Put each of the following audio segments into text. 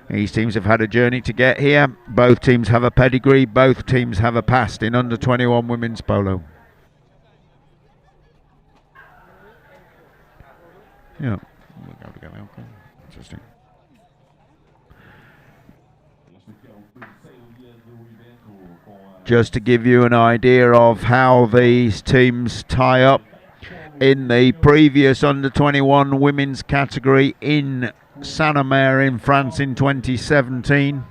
These teams have had a journey to get here. Both teams have a pedigree. Both teams have a past in under 21 women's polo. Yeah. Interesting. Just to give you an idea of how these teams tie up, in the previous under 21 women's category in Saint-Omer in France in 2017,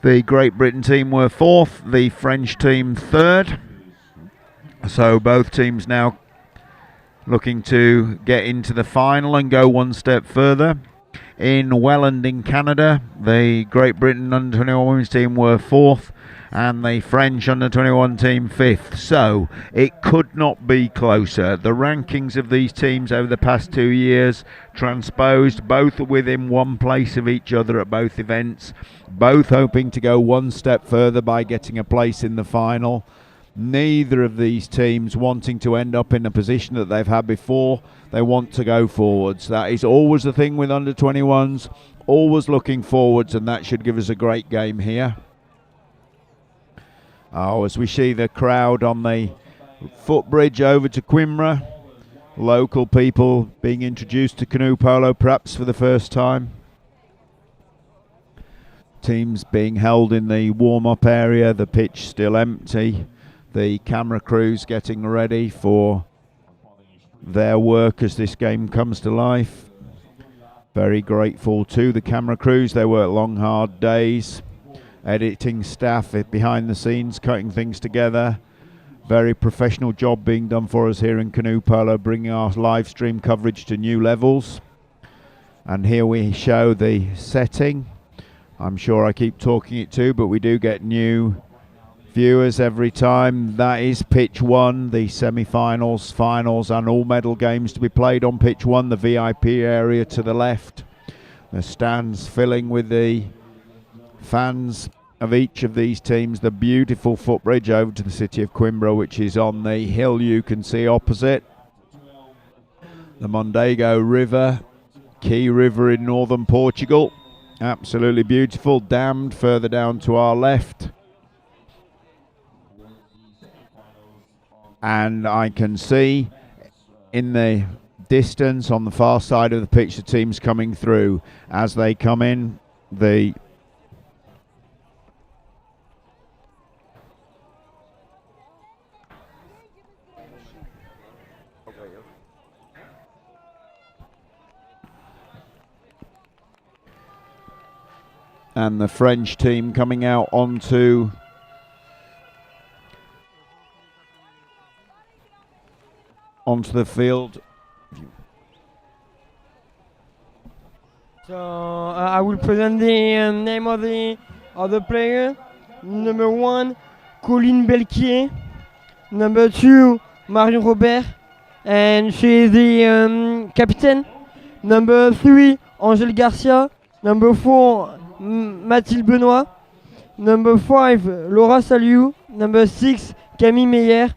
the Great Britain team were 4th, the French team 3rd. So both teams now looking to get into the final and go one step further. In Welland in Canada, the Great Britain under 21 women's team were 4th and the French under 21 team 5th. So it could not be closer. The rankings of these teams over the past 2 years transposed, both within one place of each other at both events, both hoping to go one step further by getting a place in the final. Neither of these teams wanting to end up in a position that they've had before. They want to go forwards. That is always the thing with under 21s, always looking forwards, and that should give us a great game here. Oh, as we see the crowd on the footbridge over to Coimbra, local people being introduced to canoe polo perhaps for the first time. Teams being held in the warm-up area, the pitch still empty. The camera crews getting ready for their work as this game comes to life. Very grateful to the camera crews. They work long, hard days. Editing staff behind the scenes, cutting things together. Very professional job being done for us here in Canoe Polo, bringing our live stream coverage to new levels. And here we show the setting. I'm sure I keep talking it too, but we do get new viewers every time. That is pitch 1, the semi-finals, finals and all medal games to be played on pitch 1, the VIP area to the left. The stands filling with the fans of each of these teams. The beautiful footbridge over to the city of Coimbra, which is on the hill you can see opposite. The Mondego River, key river in northern Portugal. Absolutely beautiful, dammed further down to our left. And I can see in the distance on the far side of the pitch the teams coming through. As they come in, the French team coming out onto the field. So I will present the name of the player. Number 1, Colline Belquier. Number 2, Marion Robert, and she is the captain. Number 3, Angèle Garcia. Number 4, Mathilde Benoît. Number 5, Laura Saliou. Number 6, Camille Meyer.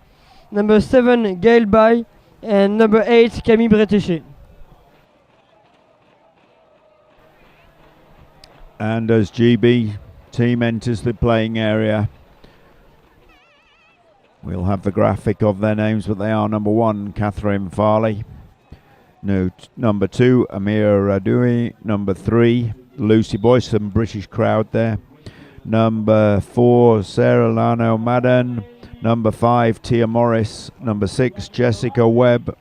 Number 7, Gaël Bay. And number 8, Camille Bretéché. And as GB team enters the playing area, we'll have the graphic of their names, but they are number 1, Catherine Farley. No, number 2, Amira Radoui. Number 3, Lucy Boyce, some British crowd there. Number 4, Sarah Lano Madden. Number 5, Tia Morris. Number 6, Jessica Webb.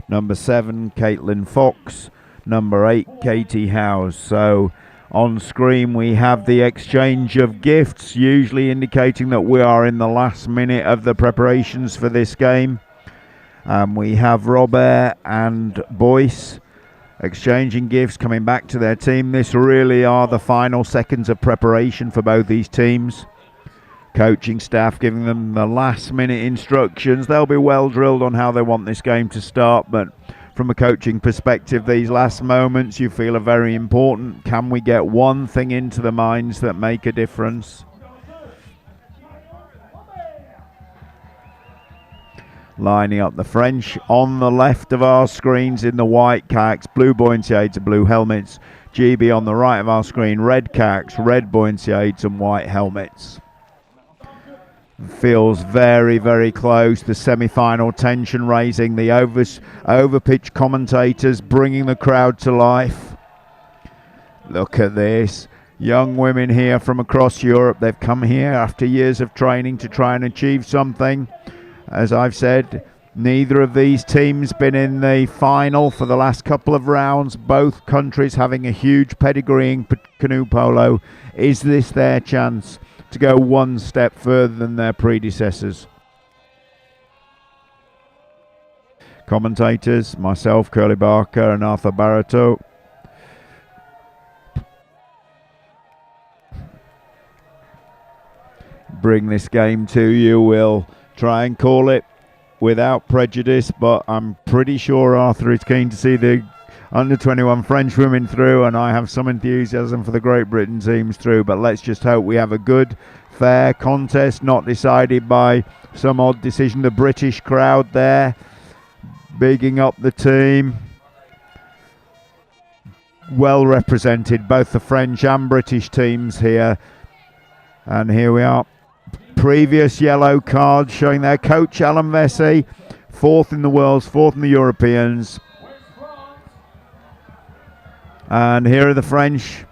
Number 7, Caitlin Fox. Number 8, Katie Howes. So on screen we have the exchange of gifts, usually indicating that we are in the last minute of the preparations for this game. We have Robert and Boyce exchanging gifts, coming back to their team. This really are the final seconds of preparation for both these teams. Coaching staff giving them the last minute instructions. They'll be well drilled on how they want this game to start, but from a coaching perspective, these last moments you feel are very important. Can we get one thing into the minds that make a difference? Lining up the French on the left of our screens in the white kayaks, blue buoyancy aids and blue helmets. GB on the right of our screen, red caps, red buoyancy aids and white helmets. Feels very, very close. The semi-final tension raising, the over-pitch commentators bringing the crowd to life. Look at this. Young women here from across Europe. They've come here after years of training to try and achieve something. As I've said, neither of these teams been in the final for the last couple of rounds. Both countries having a huge pedigree in canoe polo. Is this their chance to go one step further than their predecessors? Commentators, myself, Curly Barker and Arthur Barreto. Bring this game to you. We'll try and call it without prejudice, but I'm pretty sure Arthur is keen to see the under-21 French women through, and I have some enthusiasm for the Great Britain teams through, but let's just hope we have a good, fair contest, not decided by some odd decision. The British crowd there, bigging up the team. Well represented, both the French and British teams here. And here we are. Previous yellow card showing their coach, Alan Vesey, 4th in the Worlds, 4th in the Europeans. And here are the French,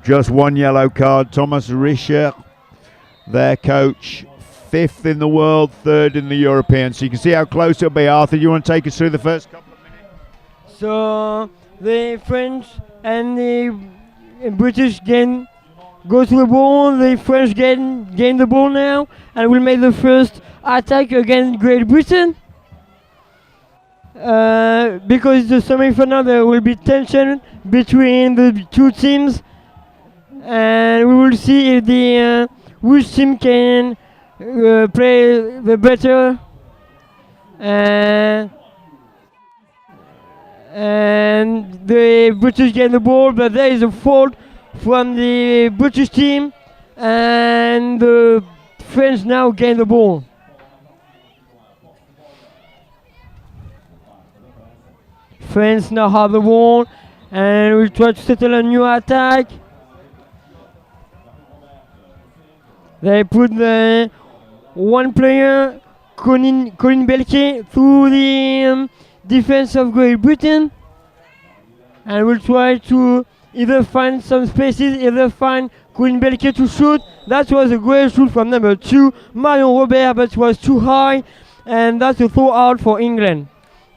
just one yellow card. Thomas Richer, their coach, 5th in the world, 3rd in the European. So you can see how close it'll be. Arthur, you want to take us through the first couple of minutes? So the French and the British go to the ball. The French gain the ball now and will make the first attack against Great Britain. Because the semi-final, there will be tension between the two teams, and we will see if the which team can play the better. And the British gain the ball, but there is a fault from the British team, and the French now gain the ball. France now have the ball and will try to settle a new attack. They put the one player, Colin Belquier, through the defense of Great Britain, and will try to either find some spaces, either find Colin Belquier to shoot. That was a great shoot from number 2, Marion Robert, but it was too high, and that's a throw out for England.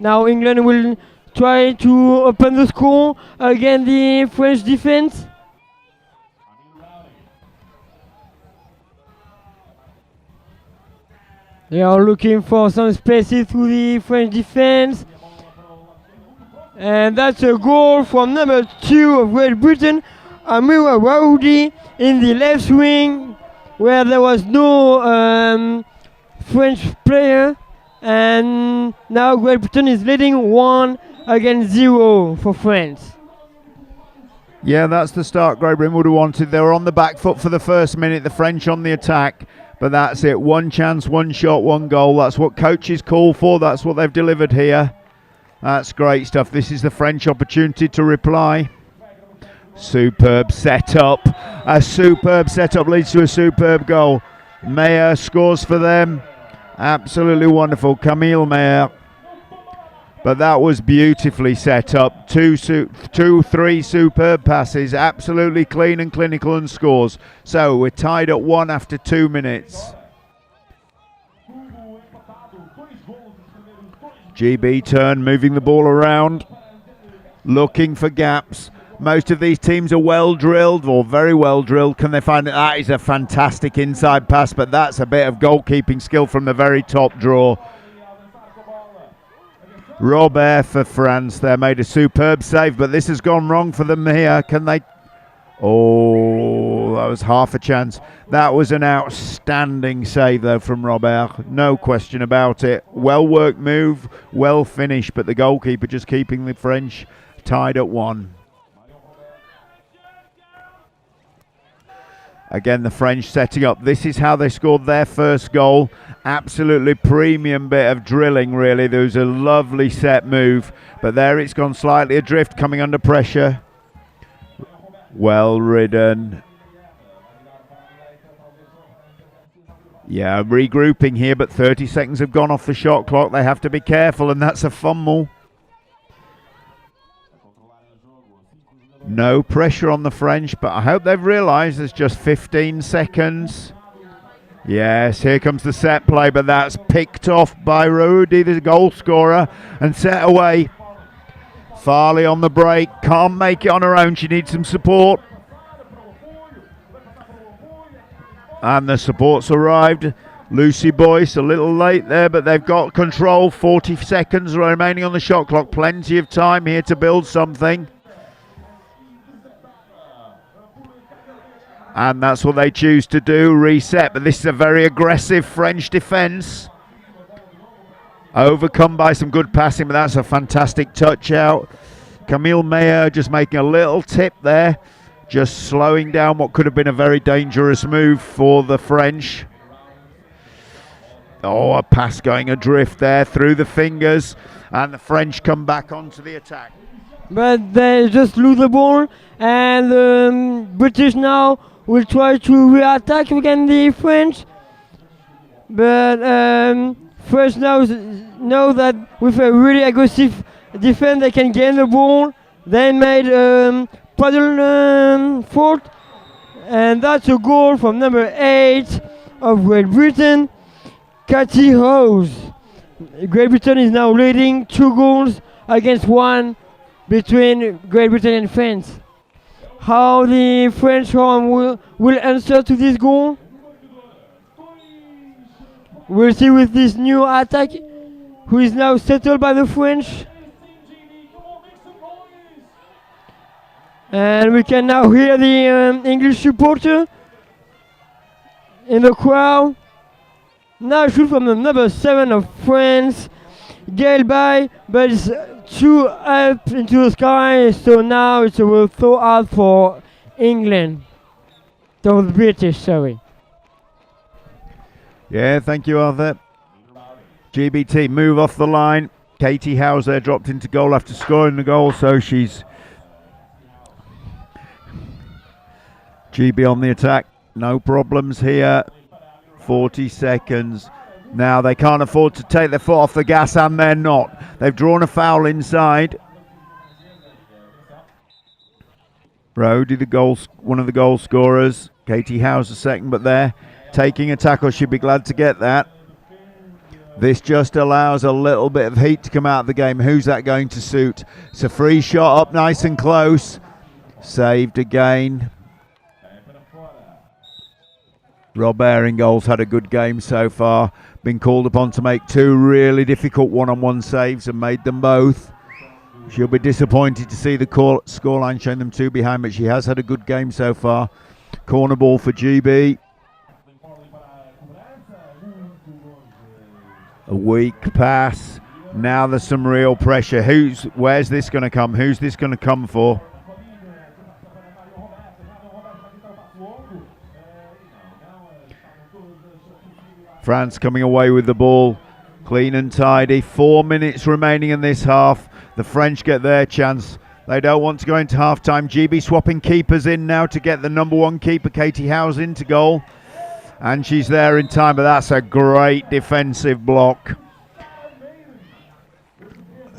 Now England will try to open the score against the French defense. They are looking for some spaces through the French defense. And that's a goal from number 2 of Great Britain, Amira Raoudi, in the left wing, where there was no French player. And now Great Britain is leading 1-0 for France. Yeah, that's the start Great Britain would have wanted. They were on the back foot for the first minute, the French on the attack. But that's it, one chance, one shot, one goal. That's what coaches call for. That's what they've delivered here. That's great stuff. This is the French opportunity to reply. Superb setup. A superb setup leads to a superb goal. Meyer scores for them. Absolutely wonderful. Camille Meyer. But that was beautifully set up. Three superb passes. Absolutely clean and clinical, and scores. So we're tied at 1 after 2 minutes. GB turn, moving the ball around, looking for gaps. Most of these teams are well drilled, or very well drilled. Can they find it? That is a fantastic inside pass, but that's a bit of goalkeeping skill from the very top draw. Robert for France there made a superb save, but this has gone wrong for them here. Can they? Oh, that was half a chance. That was an outstanding save though from Robert, no question about it. Well worked move, well finished, but the goalkeeper just keeping the French tied at 1. Again, the French setting up. This is how they scored their first goal. Absolutely premium bit of drilling, really. There was a lovely set move, but there it's gone slightly adrift, coming under pressure. Well ridden. Yeah, regrouping here, but 30 seconds have gone off the shot clock. They have to be careful, and that's a fumble. No pressure on the French, but I hope they've realised there's just 15 seconds. Yes, here comes the set play, but that's picked off by Rudy, the goal scorer, and set away. Farley on the break, can't make it on her own, she needs some support. And the support's arrived. Lucy Boyce a little late there, but they've got control. 40 seconds remaining on the shot clock. Plenty of time here to build something. And that's what they choose to do, reset. But this is a very aggressive French defence. Overcome by some good passing, but that's a fantastic touch out. Camille Mayer just making a little tip there. Just slowing down what could have been a very dangerous move for the French. Oh, a pass going adrift there through the fingers. And the French come back onto the attack. But they just lose the ball. And the British now will try to re-attack against the French. But French now know that with a really aggressive defense they can gain the ball. They made paddle fault, and that's a goal from number 8 of Great Britain, Katie Rose. Great Britain is now leading 2 goals against 1 between Great Britain and France. How the French will answer to this goal? We'll see with this new attack, who is now settled by the French. And we can now hear the English supporter in the crowd. Now shoot from the number 7 of France. Gail by, but it's too up into the sky, so now it's a throw out for England. So the British, sorry. Yeah, thank you, Arthur. GBT move off the line. Katie Howes there dropped into goal after scoring the goal, so she's GB on the attack, no problems here. 40 seconds. Now they can't afford to take their foot off the gas, and they're not. They've drawn a foul inside. Rhodey, one of the goal scorers. Katie Howes the second, but they're taking a tackle. She'd be glad to get that. This just allows a little bit of heat to come out of the game. Who's that going to suit? It's a free shot up nice and close. Saved again. Rob Ehringol's had a good game so far. Been called upon to make 2 really difficult one-on-one saves and made them both. She'll be disappointed to see the scoreline showing them 2 behind, but she has had a good game so far. Corner ball for GB. A weak pass. Now there's some real pressure. Where's this going to come? Who's this going to come for? France coming away with the ball, clean and tidy. 4 minutes remaining in this half. The French get their chance. They don't want to go into half-time. GB swapping keepers in now to get the number 1 keeper, Katie Howes, into goal. And she's there in time, but that's a great defensive block.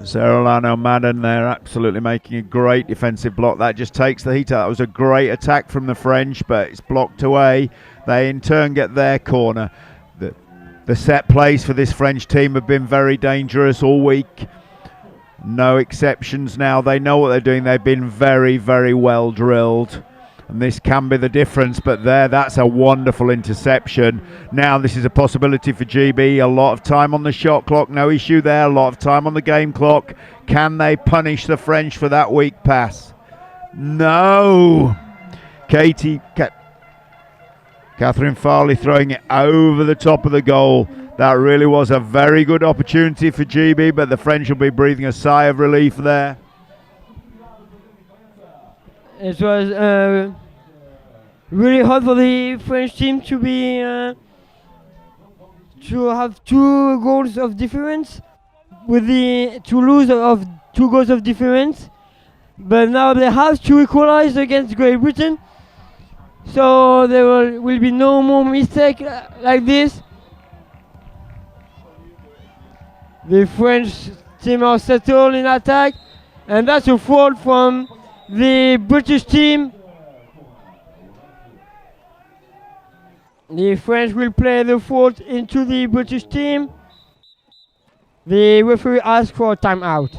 Sarah Lano Madden there absolutely making a great defensive block. That just takes the heat out. That was a great attack from the French, but it's blocked away. They in turn get their corner. The set plays for this French team have been very dangerous all week. No exceptions now. They know what they're doing. They've been very, very well drilled. And this can be the difference, but that's a wonderful interception. Now this is a possibility for GB. A lot of time on the shot clock, no issue there. A lot of time on the game clock. Can they punish the French for that weak pass? No. Catherine Farley throwing it over the top of the goal. That really was a very good opportunity for GB, but the French will be breathing a sigh of relief there. It was really hard for the French team to be to have 2 goals of difference, with the to lose of 2 goals of difference. but now they have to equalize against Great Britain. So there will be no more mistake like this. The French team are settled in attack, and that's a fault from the British team. The French will play the fault into the British team. The referee asks for a timeout.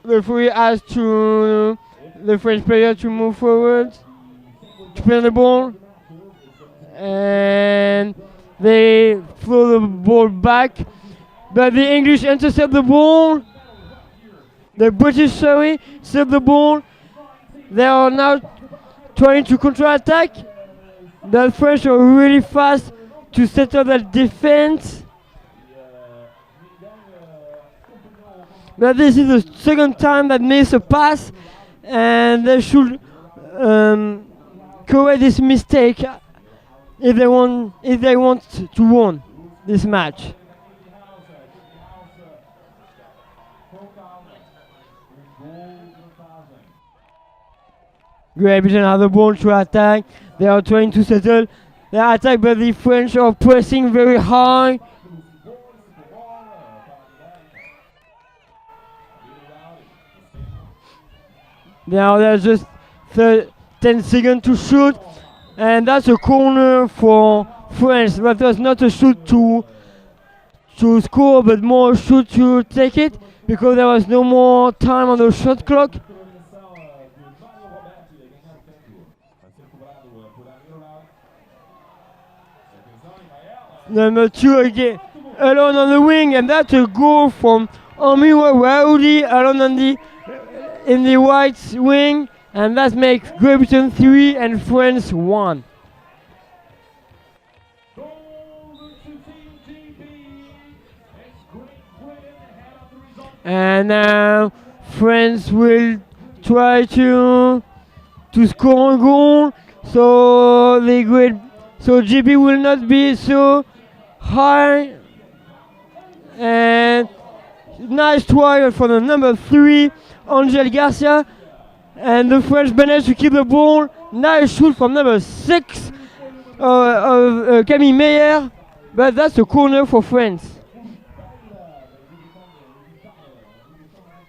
The referee asks to the French player to move forward, to play the ball, and they throw the ball back, but the English intercept the ball. The British, intercept the ball. They are now trying to counter-attack. The French are really fast to settle that defense. But this is the second time that makes a pass, and they should correct this mistake if they want to win this match. Great Britain have the ball to attack. They are trying to settle their attack, but the French are pressing very high. Now there's just 10 seconds to shoot, and that's a corner for France. That was not a shoot to score, but more a shoot to take it, because there was no more time on the shot clock. Number 2 again, alone on the wing, and that's a goal from Amira Raoudi, alone in the right wing, and that makes Great Britain 3 and France 1. And now France will try to score a goal, so GB will not be so high. And nice try for the number 3, Angel Garcia, and the French managed to keep the ball. Nice shoot from number 6 of Camille Meyer, but that's a corner for France.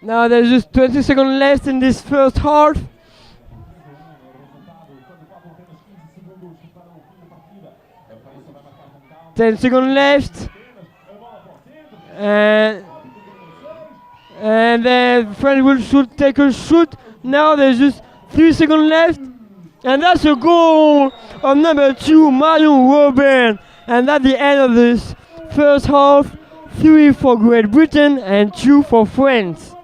Now there's just 20 seconds left in this first half. Ten seconds left, and then France will take a shoot. Now there's just 3 seconds left, and that's a goal of number 2, Marion Robin. And that's the end of this first half. 3 for Great Britain and 2 for France.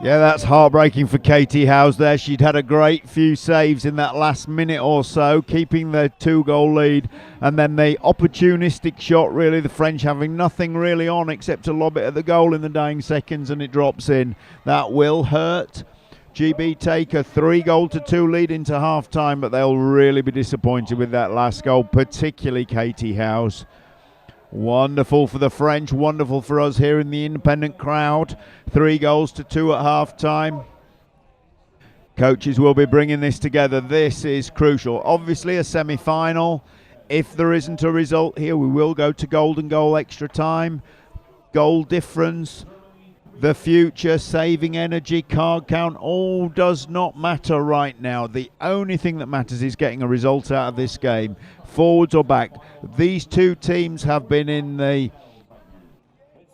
Yeah, that's heartbreaking for Katie Howes there. She'd had a great few saves in that last minute or so, keeping the 2-goal lead. And then the opportunistic shot, really, the French having nothing really on except to lob it at the goal in the dying seconds, and it drops in. That will hurt. GB take a 3-2 lead into half-time, but they'll really be disappointed with that last goal, particularly Katie Howes. Wonderful for the French, wonderful for us here in the independent crowd. 3-2 at half-time. Coaches will be bringing this together. This is crucial. Obviously a semi-final. If there isn't a result here, we will go to golden goal extra time. Goal difference, the future, saving energy, card count, all does not matter right now. The only thing that matters is getting a result out of this game. Forwards or back. These two teams have been in the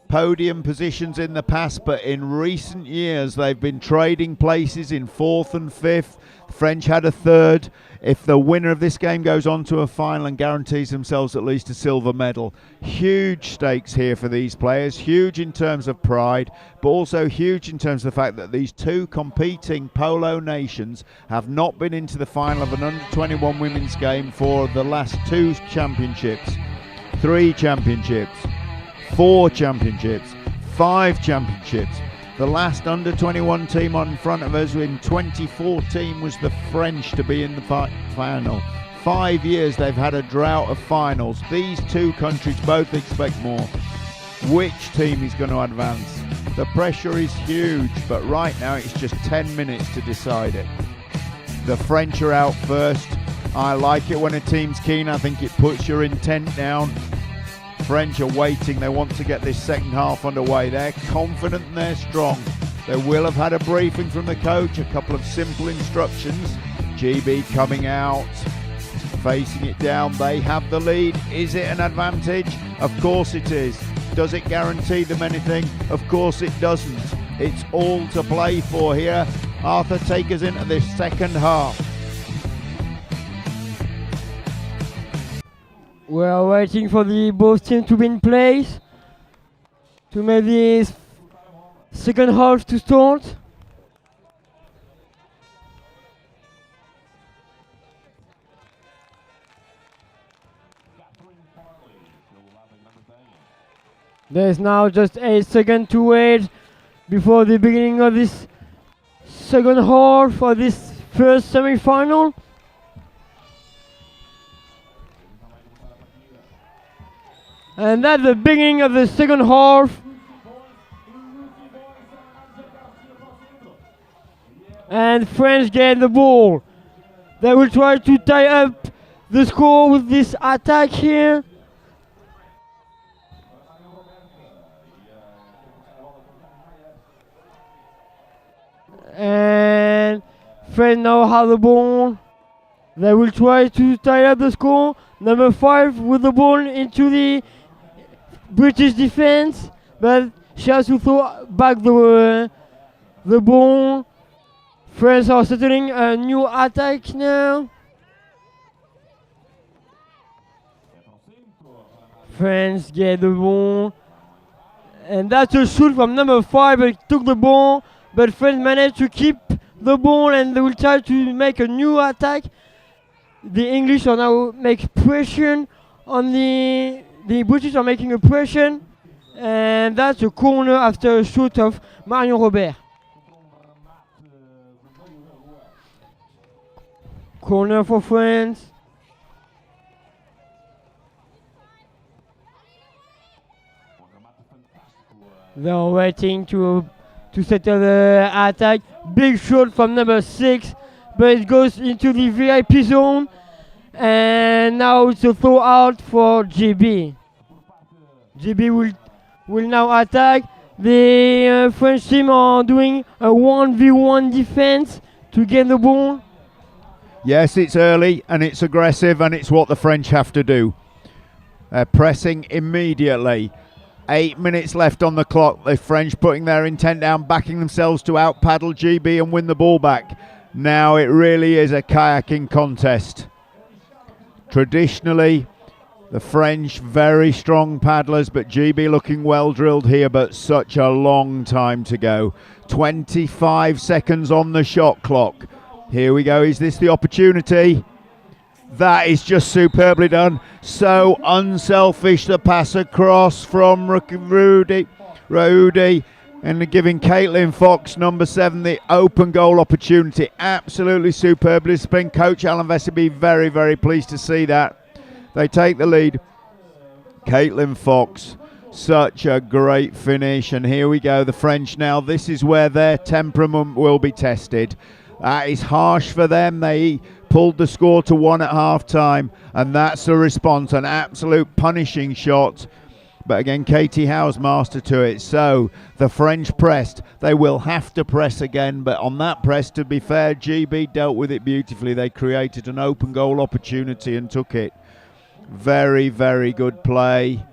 podium positions in the past, but in recent years they've been trading places in 4th and 5th. The French had a 3rd. If the winner of this game goes on to a final and guarantees themselves at least a silver medal, huge stakes here for these players, huge in terms of pride, but also huge in terms of the fact that these two competing polo nations have not been into the final of an under-21 women's game for the last 2 championships, 3 championships, 4 championships, 5 championships. The last under-21 team on front of us in 2014 was the French to be in the final. 5 years they've had a drought of finals. These two countries both expect more. which team is going to advance. The pressure is huge, but right now it's just 10 minutes to decide it. The French are out first. I like it when a team's keen. I think it puts your intent down. French are waiting. They want to get this second half underway. They're confident and they're strong. They will have had a briefing from the coach, a couple of simple instructions. GB coming out, facing it down. They have the lead. Is it an advantage? Of course it is. Does it guarantee them anything? Of course it doesn't. It's all to play for here. Arthur, take us into this second half. We are waiting for the both teams to be in place to make this second half to start. There's now just 8 seconds to wait before the beginning of this second half for this first semi-final. And that's the beginning of the second half. And France get the ball. They will try to tie up the score with this attack here. And France now have the ball. They will try to tie up the score. Number 5 with the ball into the British defense, but she has to throw back the ball. France are settling a new attack now. France get the ball, and that's a shoot from number 5, but took the ball, but France managed to keep the ball, and they will try to make a new attack. The English are now make pressure on the British are making a pressure, and that's a corner after a shoot of Marion Robert. Corner for France. They are waiting to settle the attack. Big shot from number 6, but it goes into the VIP zone. And now it's a throw out for GB. GB will now attack. The French team are doing a 1v1 defense to get the ball. Yes, it's early and it's aggressive, and it's what the French have to do. Pressing immediately. 8 minutes left on the clock. The French putting their intent down, backing themselves to out-paddle GB and win the ball back. Now it really is a kayaking contest. Traditionally, the French very strong paddlers, but GB looking well drilled here, but such a long time to go. 25 seconds on the shot clock. Here we go. Is this the opportunity? That is just superbly done. So unselfish, the pass across from Rudy, and giving Caitlin Fox, number 7, the open goal opportunity. Absolutely superbly spin. Coach Alan Vesey be very, very pleased to see that. They take the lead. Caitlin Fox, such a great finish. And here we go, the French now. This is where their temperament will be tested. That is harsh for them. They pulled the score to 1 at half-time, and that's the response, an absolute punishing shot. But again, Katie Howe's master to it. So the French pressed. They will have to press again, but on that press, to be fair, GB dealt with it beautifully. They created an open goal opportunity and took it. Very, very good play.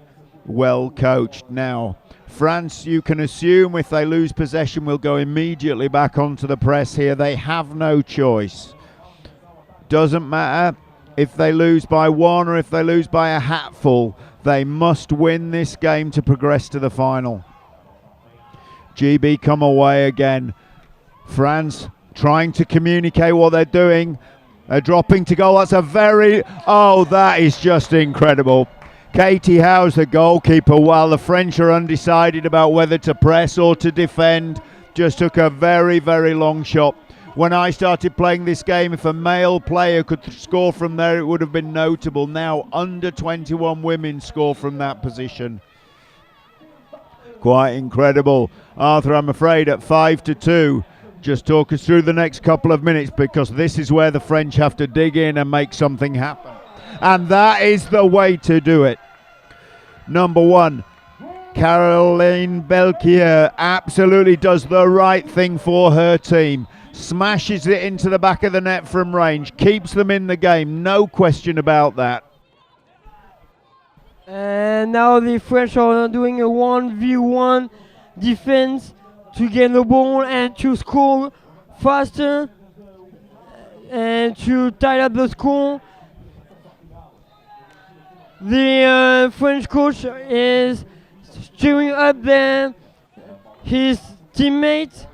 Well coached. Now, France, you can assume if they lose possession, will go immediately back onto the press here. They have no choice. Doesn't matter if they lose by 1 or if they lose by a hatful. They must win this game to progress to the final. GB come away again. France trying to communicate what they're doing. They're dropping to goal. That's a very... Oh, that is just incredible. Katie Howe's the goalkeeper, while the French are undecided about whether to press or to defend. Just took a very, very long shot. When I started playing this game, if a male player could score from there, it would have been notable. Now, under 21 women score from that position. Quite incredible. Arthur, I'm afraid at 5-2. Just talk us through the next couple of minutes, because this is where the French have to dig in and make something happen. And that is the way to do it. Number 1, Caroline Belkier absolutely does the right thing for her team. Smashes it into the back of the net from range. Keeps them in the game. No question about that. And now the French are doing a 1v1 defense to get the ball and to score faster and to tie up the score. The French coach is cheering up his teammates.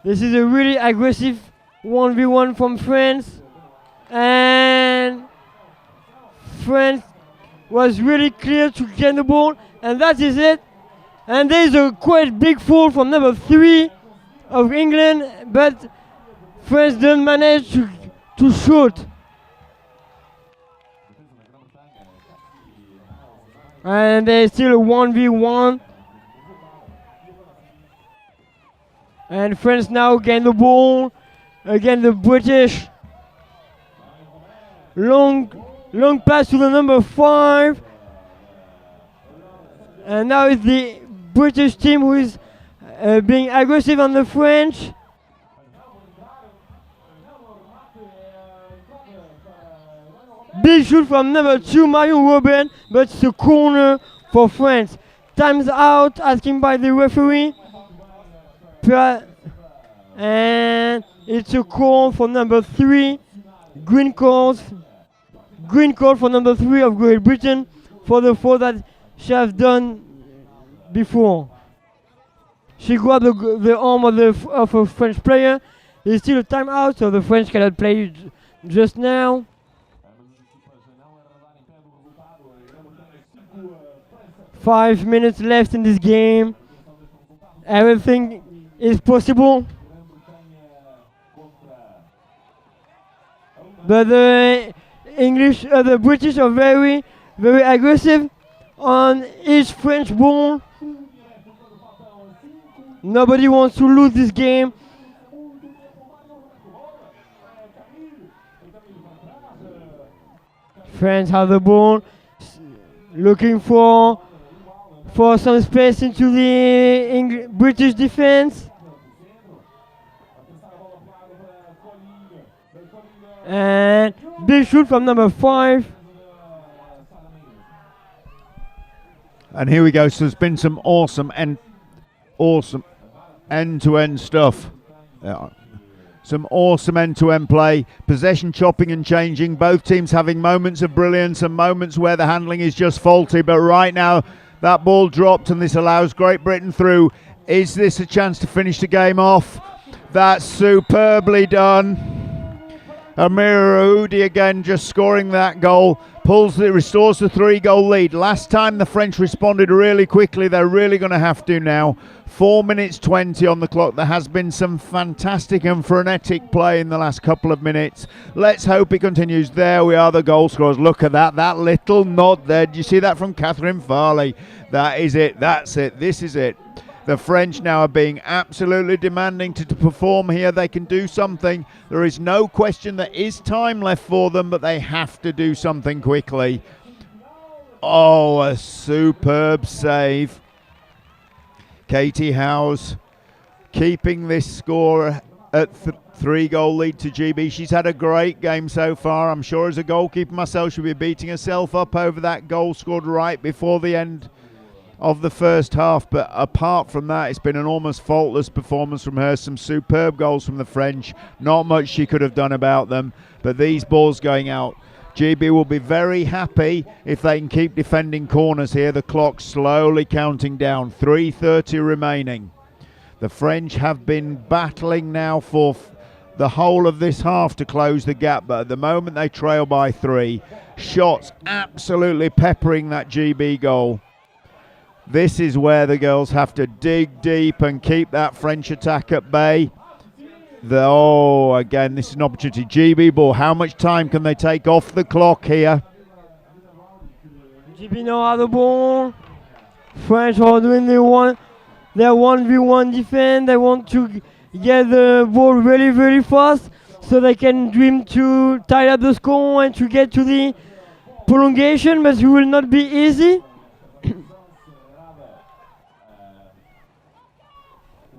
This is a really aggressive 1v1 from France, and France was really clear to get the ball, and that is it. And there is a quite big fall from number 3 of England, but France didn't manage to shoot. And there's still a 1v1. And France now gain the ball. Again, the British. Long pass to the number 5. And now it's the British team who is being aggressive on the French. Big shoot from number 2, Marion Robin, but it's a corner for France. Time's out, asking by the referee. And it's a call for number 3. Green card for number 3 of Great Britain for the foul that she has done before. She grabbed the arm of a French player. There's still a timeout, so the French cannot play just now. Five minutes left in this game. Everything is possible. But the British are very, very aggressive on each French ball. Nobody wants to lose this game. France have the ball, looking for some space into the British defense. And big shoot from number 5. And here we go. So there's been some awesome end-to-end stuff. Some awesome end-to-end play. Possession chopping and changing. Both teams having moments of brilliance and moments where the handling is just faulty. But right now, that ball dropped and this allows Great Britain through. Is this a chance to finish the game off? That's superbly done. Amira Oudi again just scoring that goal. Restores the 3-goal lead. Last time the French responded really quickly. They're really going to have to now. 4 minutes 20 on the clock. There has been some fantastic and frenetic play in the last couple of minutes. Let's hope it continues. There we are, the goal scorers. Look at that. That little nod there. Did you see that from Catherine Farley? That is it. That's it. This is it. The French now are being absolutely demanding to perform here. They can do something. There is no question there is time left for them, but they have to do something quickly. Oh, a superb save. Katie Howes keeping this score at 3-goal lead to GB. She's had a great game so far. I'm sure as a goalkeeper myself, she'll be beating herself up over that goal scored right before the end of the first half, but apart from that, it's been an almost faultless performance from her. Some superb goals from the French. Not much she could have done about them, but these balls going out. GB will be very happy if they can keep defending corners here. The clock slowly counting down. 3:30 remaining. The French have been battling now for the whole of this half to close the gap, but at the moment they trail by 3. Shots absolutely peppering that GB goal. This is where the girls have to dig deep and keep that French attack at bay. Again, this is an opportunity. GB ball, how much time can they take off the clock here? GB now have the ball. French are doing their 1v1 defense. They want to get the ball really, really fast so they can dream to tie up the score and to get to the prolongation, but it will not be easy.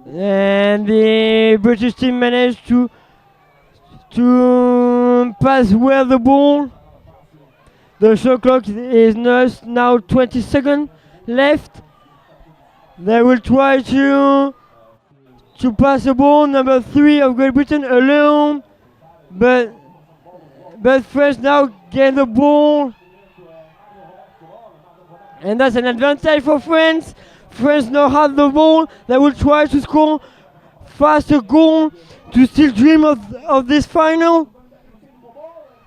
And the British team managed to pass well the ball. The shot clock is now 20 seconds left. They will try to pass the ball. Number 3 of Great Britain alone, but France now get the ball, and that's an advantage for France. France now have the ball. They will try to score faster goal to still dream of this final,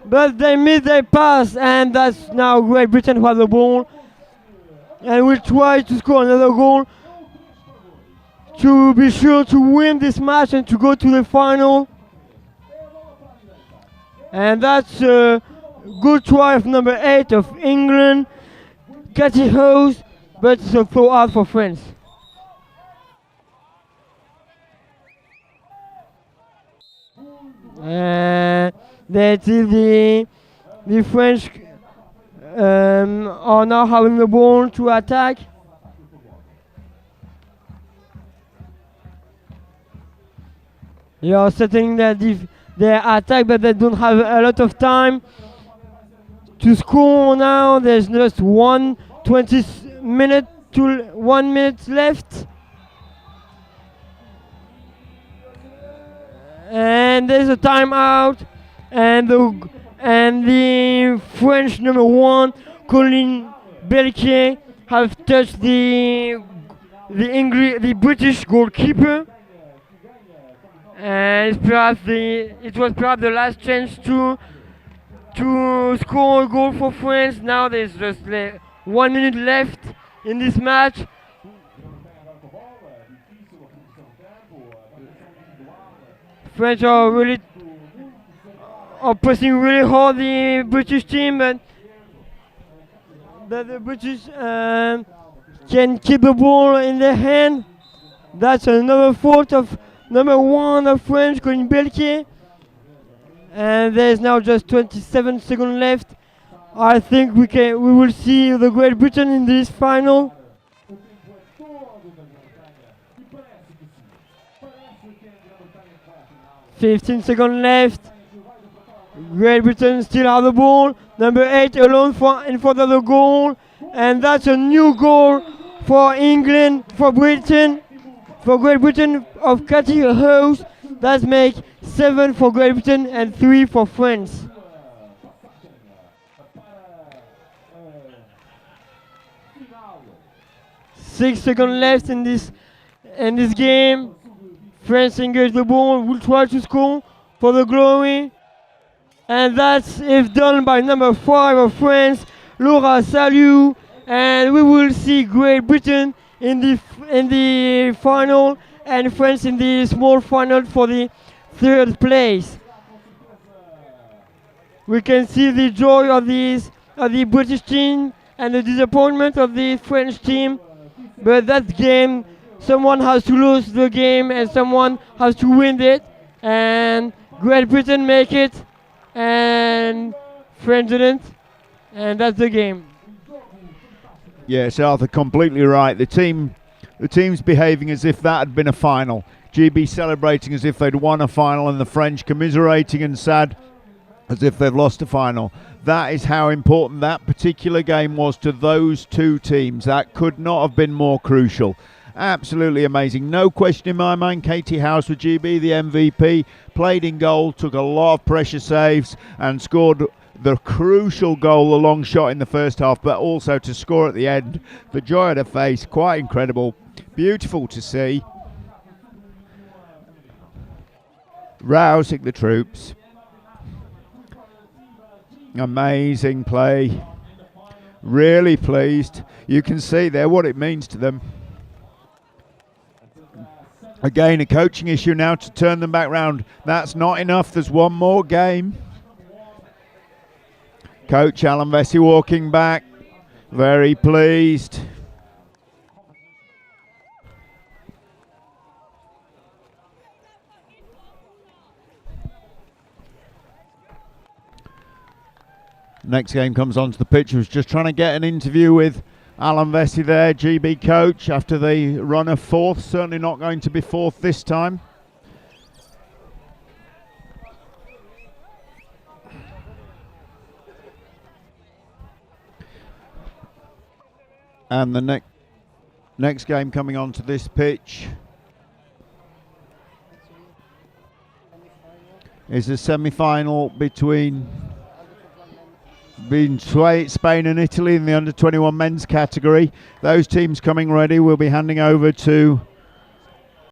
but they missed their pass, and that's now Great Britain who have the ball and will try to score another goal to be sure to win this match and to go to the final. And that's a good try of number 8 of England, Cathy Hose, but it's a throw out for France. That is the French are now having the ball to attack. They are setting their attack, but they don't have a lot of time to score now. There's just 1 minute left. And there's a timeout, and the French number 1, Colin Belquier, have touched the British goalkeeper, and it was perhaps the last chance to score a goal for France. Now there's just 1 minute left in this match. French are pressing really hard the British team, but the British can keep the ball in their hand. That's another fault of number 1 of French, Colin Belquier. And there's now just 27 seconds left. I think we will see the Great Britain in this final. $15 seconds left. Great Britain still have the ball. Number 8 alone in front of the goal. And that's a new goal for England, for Great Britain of Cathy Hose. That makes 7 for Great Britain and 3 for France. Six seconds left in this game. France engage the ball, will try to score for the glory. And that's if done by number 5 of France, Laura Salut. And we will see Great Britain in the final and France in the small final for the 3rd place. We can see the joy of the British team and the disappointment of the French team. But that game, someone has to lose the game and someone has to win it. And Great Britain make it and France didn't. And that's the game. Yes, Arthur, completely right. The team's behaving as if that had been a final. GB celebrating as if they'd won a final, and the French commiserating and sad as if they've lost a final. That is how important that particular game was to those two teams. That could not have been more crucial. Absolutely amazing. No question in my mind, Katie House with GB, the MVP, played in goal, took a lot of pressure saves and scored the crucial goal, the long shot in the first half, but also to score at the end. The joy on her face, quite incredible. Beautiful to see. Rousing the troops. Amazing play. Really pleased. You can see there what it means to them. Again, a coaching issue now to turn them back round. That's not enough. There's one more game. Coach Alan Vesey walking back. Very pleased. Next game comes onto the pitch. Was just trying to get an interview with Alan Vesey there, GB coach, after the run of fourth. Certainly not going to be fourth this time. And the next game coming onto this pitch is a semi-final between Spain and Italy in the under-21 men's category. Those teams coming ready. We'll be handing over to